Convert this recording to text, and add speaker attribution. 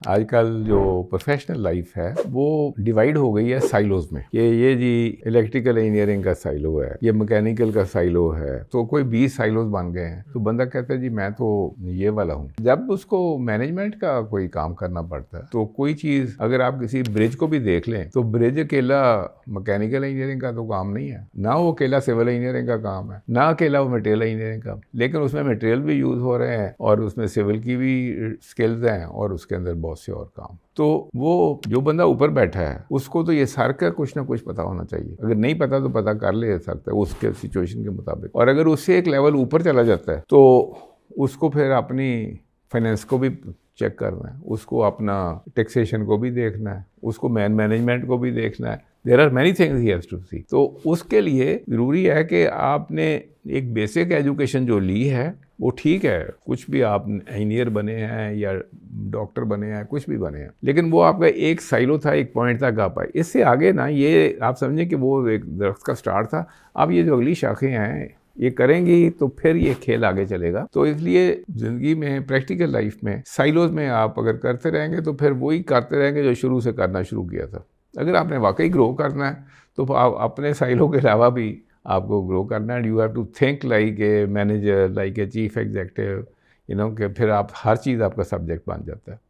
Speaker 1: आजकल जो professional life है वो डिवाइड हो गई है साइलोज में कि ये जी इलेक्ट्रिकल इंजीनियरिंग का साइलो है, ये मैकेनिकल का साइलो है, तो कोई 20 साइलोज बन गए हैं। तो बंदा कहता है जी मैं तो ये वाला हूँ। जब उसको मैनेजमेंट का कोई काम करना पड़ता है तो कोई चीज़, अगर आप किसी ब्रिज को भी देख लें तो ब्रिज अकेला मैकेनिकल इंजीनियरिंग का तो काम नहीं है, ना वो अकेला सिविल इंजीनियरिंग का काम है, ना अकेला वो मटेरियल इंजीनियरिंग का, लेकिन उसमें मटेरियल भी यूज़ हो रहे हैं और उसमें सिविल की भी स्किल्स हैं और उसके अंदर बहुत से और काम। तो वो जो बंदा ऊपर बैठा है उसको तो ये सार का कुछ ना कुछ पता होना चाहिए। अगर नहीं पता तो पता कर ले सकता है उसके सिचुएशन के मुताबिक, और अगर उससे एक लेवल ऊपर चला जाता है तो उसको फिर अपनी फाइनेंस को भी चेक करना है, उसको अपना टैक्सेशन को भी देखना है, उसको मैनेजमेंट को भी देखना है। There are many things he has to see. तो उसके लिए ज़रूरी है कि आपने एक बेसिक एजुकेशन जो ली है वो ठीक है, कुछ भी आप इंजीनियर बने हैं या डॉक्टर बने हैं, कुछ भी बने हैं, लेकिन वो आपका एक साइलो था, एक पॉइंट तक आप आए। इससे आगे ना, ये आप समझें कि वो एक दरख्त का स्टार्ट था। अब ये जो अगली शाखें हैं ये करेंगी तो फिर ये खेल आगे चलेगा। तो इसलिए ज़िंदगी में, प्रैक्टिकल लाइफ में, साइलोज में आप अगर करते रहेंगे तो फिर वही करते रहेंगे जो शुरू से करना शुरू किया था। अगर आपने वाकई ग्रो करना है तो आप अपने साइलो के अलावा भी आपको ग्रो करना है। You have to think like a manager, like a chief executive, कि फिर आप हर चीज़ आपका सब्जेक्ट बन जाता है।